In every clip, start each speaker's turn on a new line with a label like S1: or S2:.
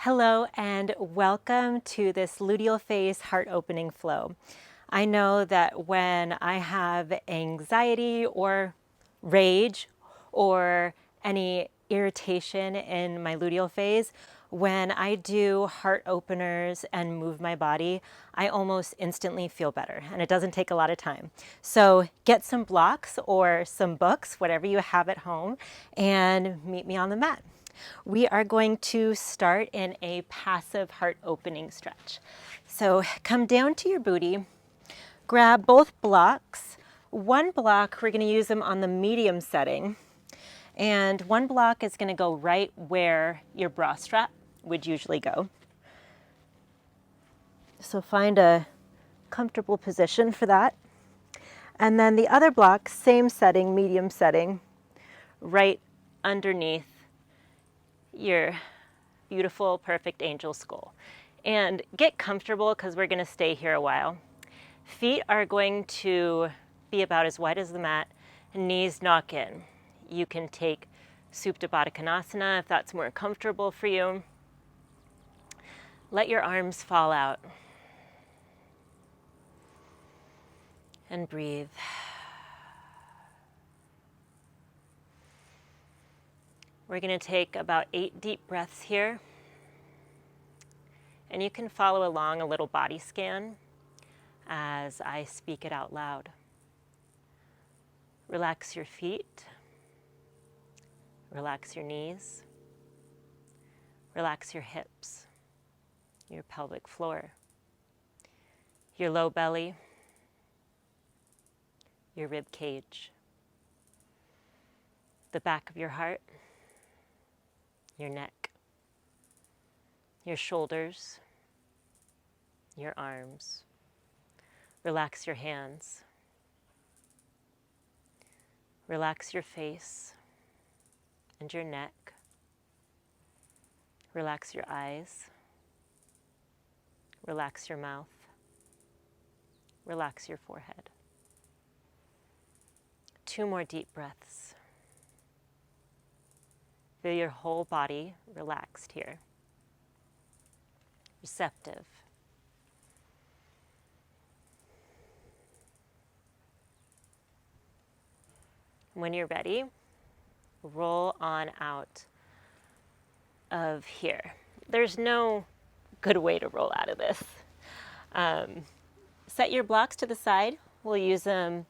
S1: Hello and welcome to this luteal phase heart opening flow. I know that when I have anxiety or rage or any irritation in my luteal phase, when I do heart openers and move my body, I almost instantly feel better, and it doesn't take a lot of time. So get some blocks or some books, whatever you have at home, and meet me on the mat. We are going to start in a passive heart opening stretch. So come down to your booty, grab both blocks. One block, we're going to use them on the medium setting, and one block is going to go right where your bra strap would usually go. So find a comfortable position for that. And then the other block, same setting, medium setting, right underneath your beautiful, perfect angel skull. And get comfortable because we're going to stay here a while. Feet are going to be about as wide as the mat, knees knock in. You can take Supta Baddha Konasana if that's more comfortable for you. Let your arms fall out. And breathe. We're going to take about 8 deep breaths here. And you can follow along a little body scan as I speak it out loud. Relax your feet. Relax your knees. Relax your hips, your pelvic floor, your low belly, your rib cage, the back of your heart, your neck, your shoulders, your arms. Relax your hands. Relax your face and your neck. Relax your eyes. Relax your mouth. Relax your forehead. 2 more deep breaths. Feel your whole body relaxed here. Receptive. When you're ready, roll on out of here. There's no good way to roll out of this. Set your blocks to the side. We'll use them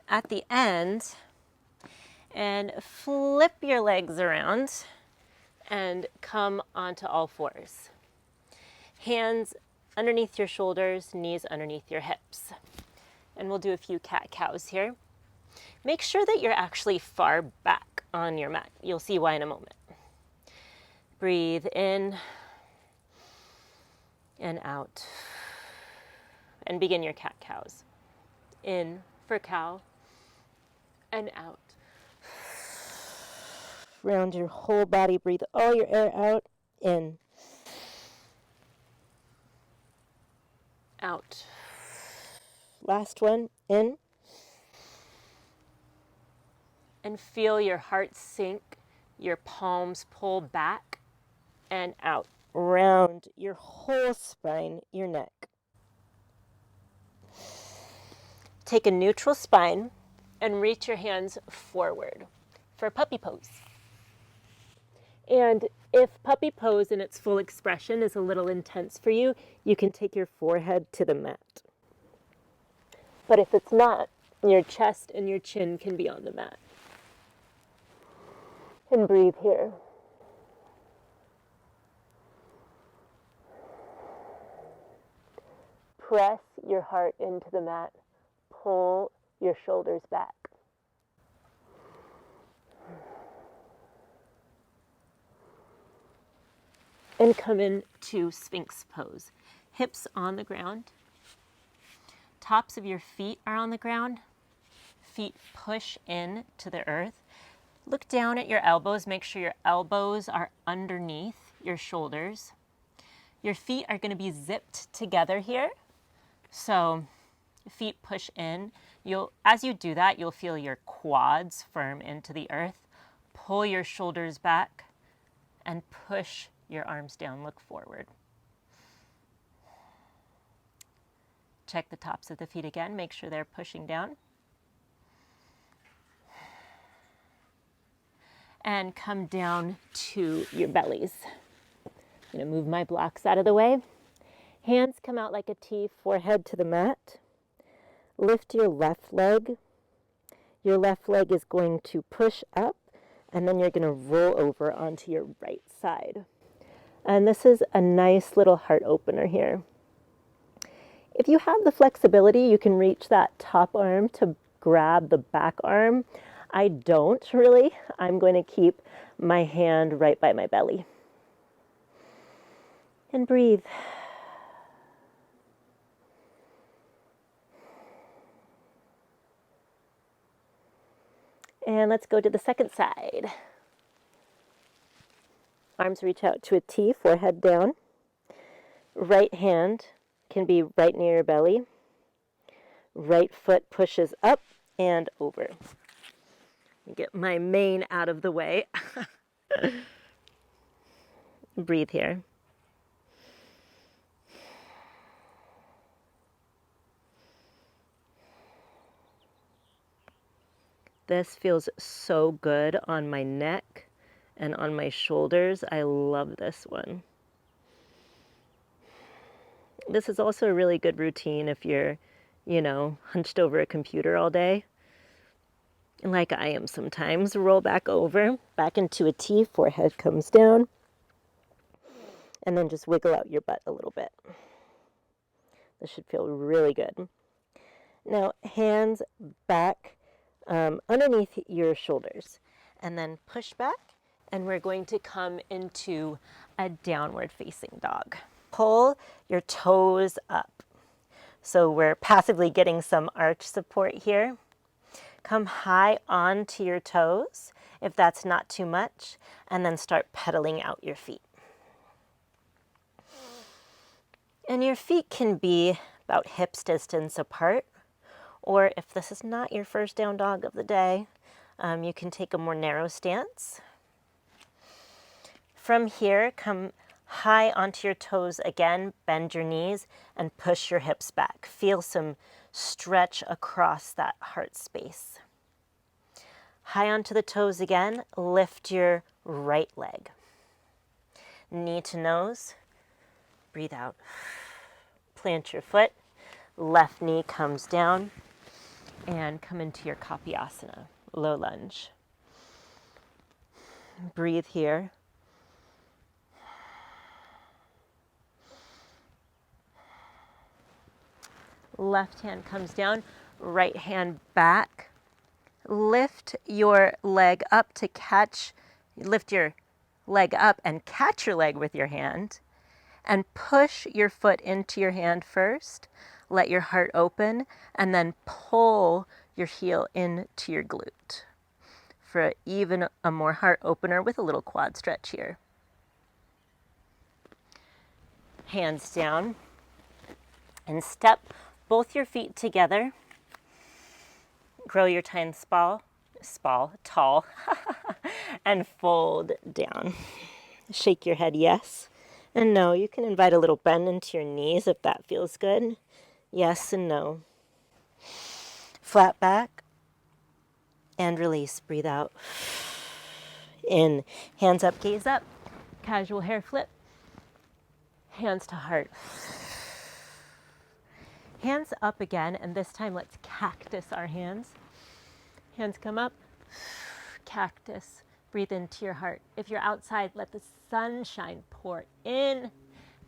S1: at the end. And flip your legs around and come onto all fours. Hands underneath your shoulders, knees underneath your hips. And we'll do a few cat-cows here. Make sure that you're actually far back on your mat. You'll see why in a moment. Breathe in and out. And begin your cat-cows. In for cow and out. Round your whole body, breathe all your air out, in, out. Last one, in. And feel your heart sink, your palms pull back and out. Round your whole spine, your neck. Take a neutral spine and reach your hands forward for puppy pose. And if puppy pose in its full expression is a little intense for you, you can take your forehead to the mat. But if it's not, your chest and your chin can be on the mat. And breathe here. Press your heart into the mat. Pull your shoulders back. And come into Sphinx pose. Hips on the ground. Tops of your feet are on the ground. Feet push in to the earth. Look down at your elbows. Make sure your elbows are underneath your shoulders. Your feet are going to be zipped together here. So feet push in. As you do that, you'll feel your quads firm into the earth. Pull your shoulders back and push your arms down, look forward. Check the tops of the feet again, make sure they're pushing down. And come down to your bellies. I'm gonna move my blocks out of the way. Hands come out like a T, forehead to the mat. Lift your left leg. Your left leg is going to push up, and then you're gonna roll over onto your right side. And this is a nice little heart opener here. If you have the flexibility, you can reach that top arm to grab the back arm. I don't really. I'm going to keep my hand right by my belly. And breathe. And let's go to the second side. Arms reach out to a T, forehead down. Right hand can be right near your belly. Right foot pushes up and over. Get my mane out of the way. Breathe here. This feels so good on my neck and on my shoulders. I love this one. This is also a really good routine if you're, hunched over a computer all day. Like I am sometimes. Roll back over, back into a T, forehead comes down. And then just wiggle out your butt a little bit. This should feel really good. Now, hands back underneath your shoulders. And then push back. And we're going to come into a downward facing dog. Pull your toes up. So we're passively getting some arch support here. Come high onto your toes, if that's not too much, and then start pedaling out your feet. And your feet can be about hips distance apart, or if this is not your first down dog of the day, you can take a more narrow stance. From here, come high onto your toes again, bend your knees, and push your hips back. Feel some stretch across that heart space. High onto the toes again, lift your right leg. Knee to nose, breathe out. Plant your foot, left knee comes down, and come into your Kapyasana, low lunge. Breathe here. Left hand comes down, right hand back. Lift your leg up to catch, lift your leg up and catch your leg with your hand. And push your foot into your hand first. Let your heart open, and then pull your heel into your glute for even a more heart opener with a little quad stretch here. Hands down, and step both your feet together. Grow your tall, and fold down. Shake your head yes and no. You can invite a little bend into your knees if that feels good. Yes and no. Flat back and release. Breathe out. In. Hands up, gaze up. Casual hair flip. Hands to heart. Hands up again, and this time let's cactus our hands. Hands come up, cactus. Breathe into your heart. If you're outside, let the sunshine pour in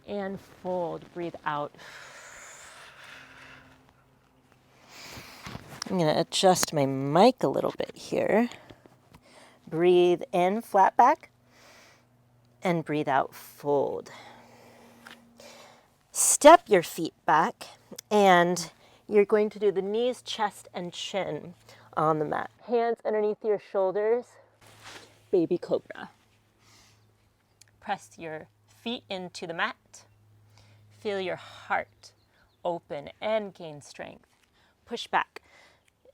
S1: and fold. Breathe out. I'm going to adjust my mic a little bit here. Breathe in, flat back, and breathe out, fold. Step your feet back, and you're going to do the knees, chest, and chin on the mat. Hands underneath your shoulders, baby cobra. Press your feet into the mat. Feel your heart open and gain strength. Push back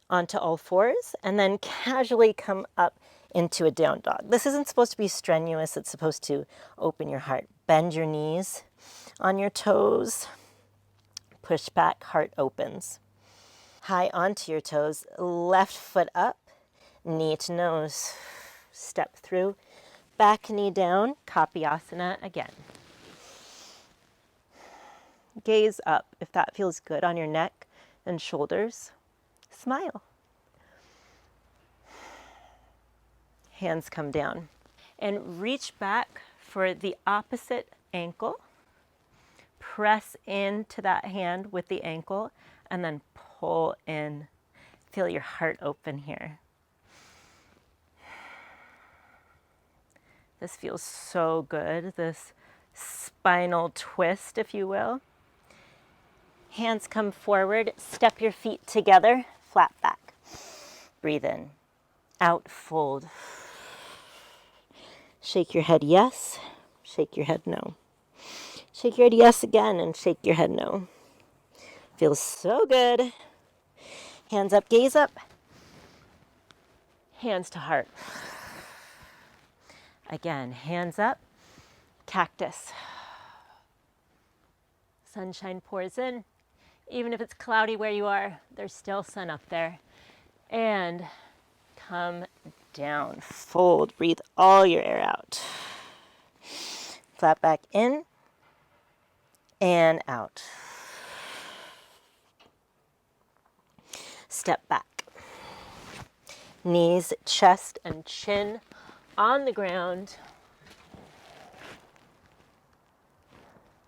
S1: onto all fours, and then casually come up into a down dog. This isn't supposed to be strenuous. It's supposed to open your heart. Bend your knees on your toes. Push back, heart opens. High onto your toes, left foot up, knee to nose. Step through, back knee down, Kapyasana again. Gaze up if that feels good on your neck and shoulders. Smile. Hands come down. And reach back for the opposite ankle. Press into that hand with the ankle and then pull in. Feel your heart open here. This feels so good, this spinal twist, if you will. Hands come forward, step your feet together, flat back. Breathe in, out, fold. Shake your head yes, shake your head no. Shake your head yes again and shake your head no. Feels so good. Hands up, gaze up. Hands to heart. Again, hands up, cactus. Sunshine pours in. Even if it's cloudy where you are, there's still sun up there. And come down, fold, breathe all your air out. Flat back in and out. Step back. Knees, chest, and chin on the ground.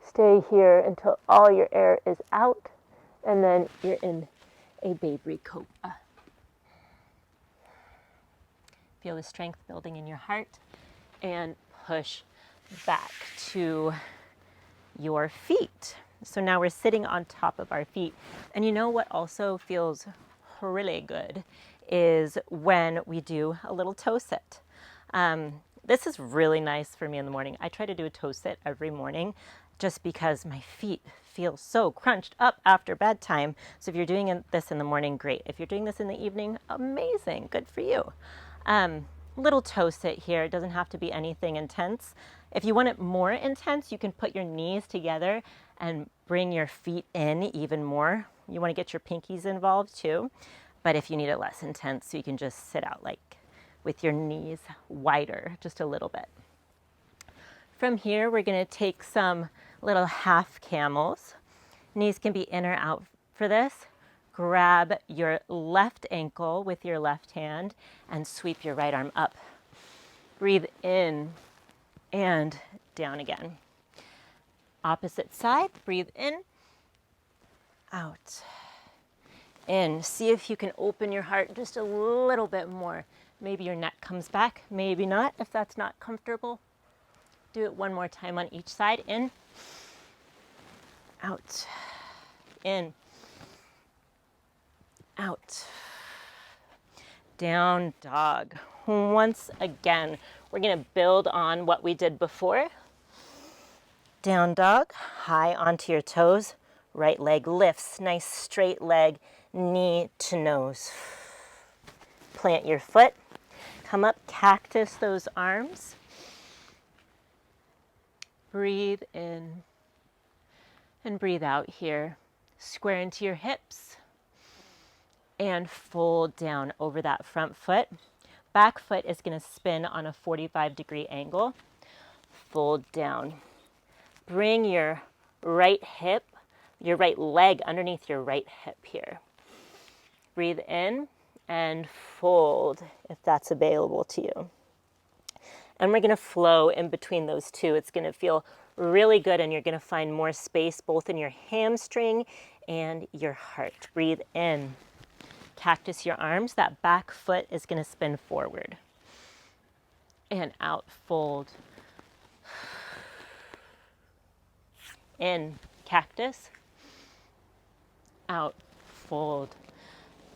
S1: Stay here until all your air is out, and then you're in a baby cobra. Feel the strength building in your heart, and push back to your feet. So now we're sitting on top of our feet. And you know what also feels really good is when we do a little toe sit. This is really nice for me in the morning. I try to do a toe sit every morning just because my feet feel so crunched up after bedtime. So if you're doing this in the morning, great. If you're doing this in the evening, amazing, good for you. Little toe sit here. It doesn't have to be anything intense. If you want it more intense, you can put your knees together and bring your feet in even more. You want to get your pinkies involved too. But if you need it less intense, so you can just sit out like with your knees wider, just a little bit. From here, we're going to take some little half camels. Knees can be in or out for this. Grab your left ankle with your left hand and sweep your right arm up. Breathe in and down again. Opposite side, breathe in, out, in. See if you can open your heart just a little bit more. Maybe your neck comes back, maybe not. If that's not comfortable, do it one more time on each side. In, out, in, out. Down dog. Once again, we're going to build on what we did before. Down dog, high onto your toes. Right leg lifts, nice straight leg, knee to nose. Plant your foot. Come up, cactus those arms. Breathe in and breathe out here. Square into your hips and fold down over that front foot. Back foot is going to spin on a 45-degree angle. Fold down. Bring your right hip, your right leg underneath your right hip here. Breathe in and fold if that's available to you. And we're going to flow in between those two. It's going to feel really good, and you're going to find more space both in your hamstring and your heart. Breathe in. Cactus your arms. That back foot is going to spin forward. And out, fold. In, cactus. Out, fold.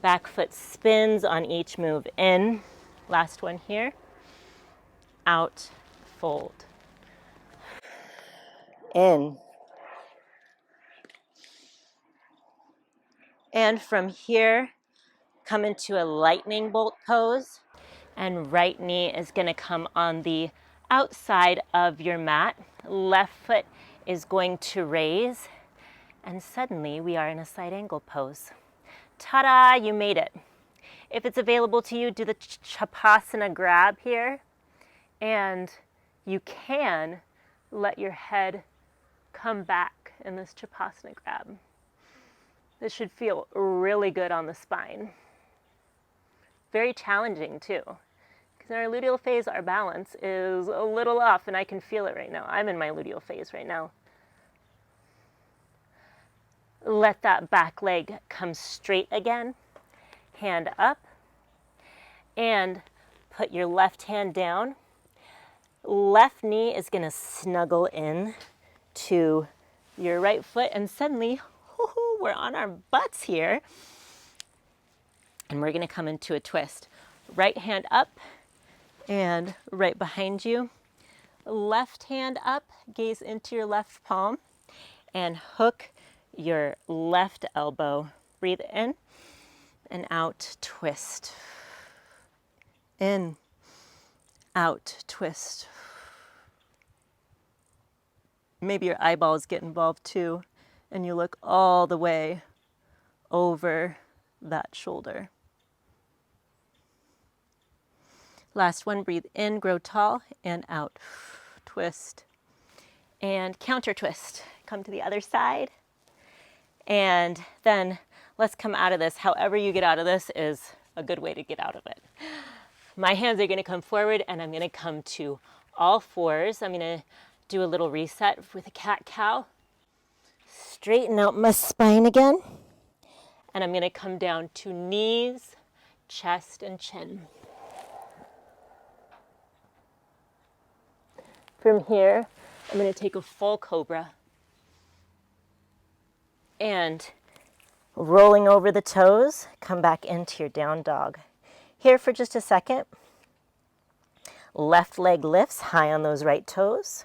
S1: Back foot spins on each move. In, last one here. Out, fold. In. And from here, come into a lightning bolt pose And right knee is going to come on the outside of your mat. Left foot is going to raise. And suddenly we are in a side angle pose. Ta-da, you made it. If it's available to you, do the Chapasana grab here. And you can let your head come back in this Chapasana grab. This should feel really good on the spine. Very challenging too. Because in our luteal phase, our balance is a little off, and I can feel it right now. I'm in my luteal phase right now. Let that back leg come straight again. Hand up. And put your left hand down. Left knee is going to snuggle in to your right foot, and suddenly we're on our butts here. And we're going to come into a twist. Right hand up and right behind you. Left hand up, gaze into your left palm, and hook your left elbow. Breathe in and out, twist. In, out, twist. Maybe your eyeballs get involved too, and you look all the way over that shoulder. Last one, breathe in, grow tall, and out, twist. And counter twist. Come to the other side. And then let's come out of this. However you get out of this is a good way to get out of it. My hands are going to come forward, and I'm going to come to all fours. I'm going to do a little reset with a cat-cow. Straighten out my spine again. And I'm going to come down to knees, chest, and chin. From here, I'm going to take a full cobra. And rolling over the toes, come back into your down dog. Here for just a second. Left leg lifts high on those right toes.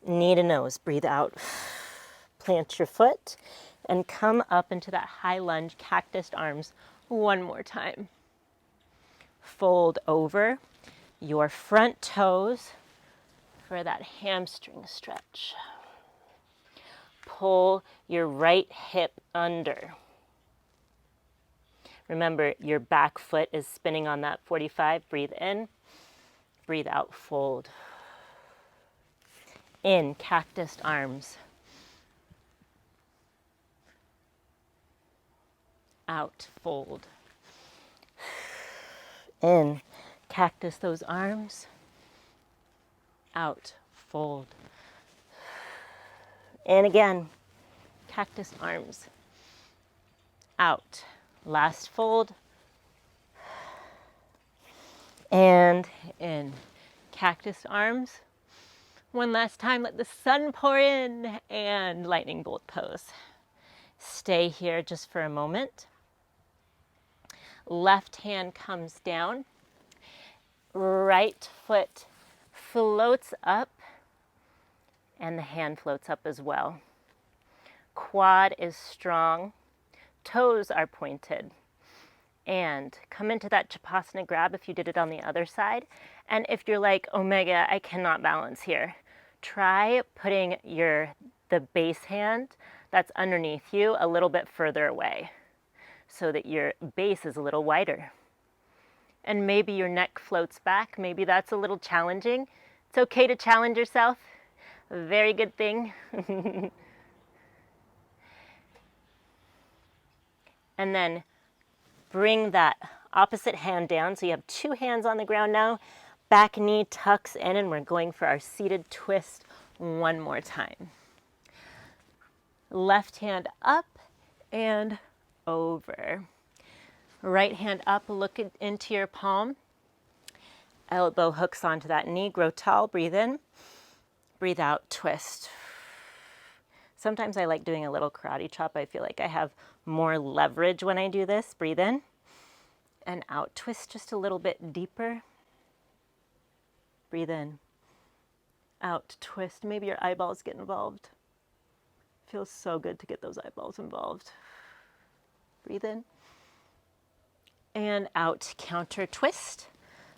S1: Knee to nose, breathe out. Plant your foot and come up into that high lunge, cactus arms one more time. Fold over your front toes for that hamstring stretch. Pull your right hip under. Remember, your back foot is spinning on that 45. Breathe in, breathe out, fold. In, cactus arms. Out, fold. In, cactus those arms. Out, fold. In again, cactus arms. Out. Last fold. And in, cactus arms. One last time, let the sun pour in, and lightning bolt pose. Stay here just for a moment. Left hand comes down. Right foot floats up, and the hand floats up as well. Quad is strong. Toes are pointed. And come into that Chapasana grab if you did it on the other side. And if you're like, Omega, I cannot balance here, try putting the base hand that's underneath you a little bit further away so that your base is a little wider. And maybe your neck floats back. Maybe that's a little challenging. It's okay to challenge yourself. A very good thing. And then bring that opposite hand down. So you have two hands on the ground now. Back knee tucks in, and we're going for our seated twist one more time. Left hand up and over. Right hand up, look into your palm. Elbow hooks onto that knee, grow tall, breathe in. Breathe out, twist. Sometimes I like doing a little karate chop. I feel like I have more leverage when I do this. Breathe in and out. Twist just a little bit deeper. Breathe in. Out, twist. Maybe your eyeballs get involved. Feels so good to get those eyeballs involved. Breathe in. and out, counter twist.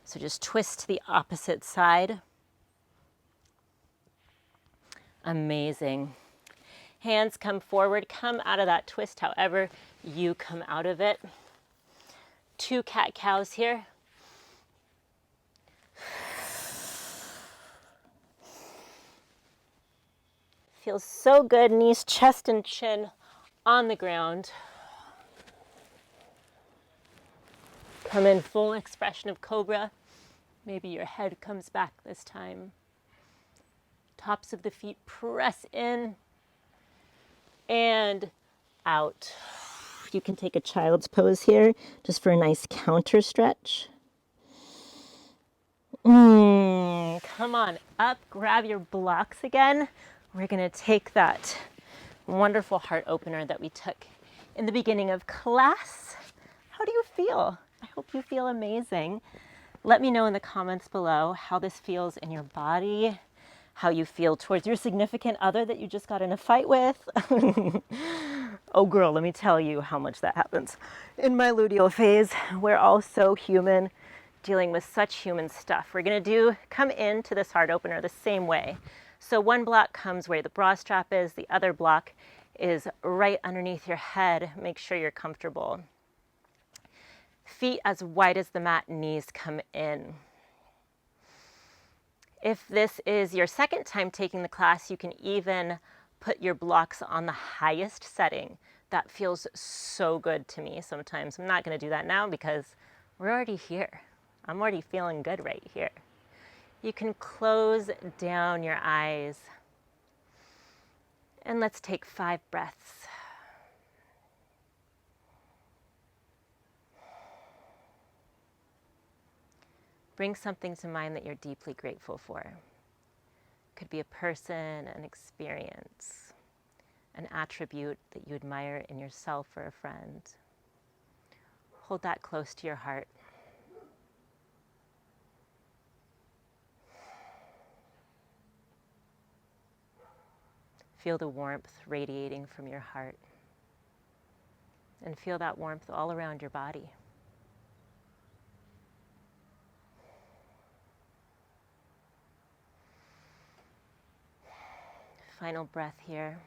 S1: So just twist to the opposite side. Amazing. Hands come forward, come out of that twist however you come out of it. 2 cat-cows here. Feels so good, knees, chest, and chin on the ground. Come in full expression of cobra. Maybe your head comes back this time. Tops of the feet press in and out. You can take a child's pose here just for a nice counter stretch. Come on up, grab your blocks again. We're gonna take that wonderful heart opener that we took in the beginning of class. How do you feel? I hope you feel amazing. Let me know in the comments below how this feels in your body, how you feel towards your significant other that you just got in a fight with. Oh girl, let me tell you how much that happens. In my luteal phase, we're all so human, dealing with such human stuff. We're gonna come into this heart opener the same way. So one block comes where the bra strap is, the other block is right underneath your head. Make sure you're comfortable. Feet as wide as the mat, knees come in. If this is your second time taking the class, you can even put your blocks on the highest setting. That feels so good to me sometimes. I'm not going to do that now because we're already here. I'm already feeling good right here. You can close down your eyes. And let's take 5 breaths. Bring something to mind that you're deeply grateful for. Could be a person, an experience, an attribute that you admire in yourself or a friend. Hold that close to your heart. Feel the warmth radiating from your heart. And feel that warmth all around your body. Final breath here.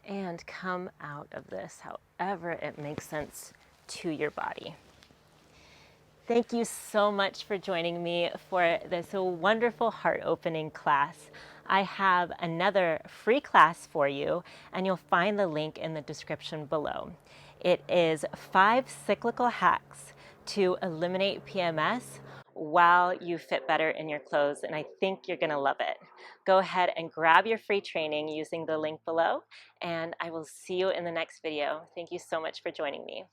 S1: And come out of this however it makes sense to your body. Thank you so much for joining me for this wonderful heart opening class. I have another free class for you, and you'll find the link in the description below. It is 5 cyclical hacks to eliminate PMS while you fit better in your clothes, and I think you're gonna love it. Go ahead and grab your free training using the link below, and I will see you in the next video. Thank you so much for joining me.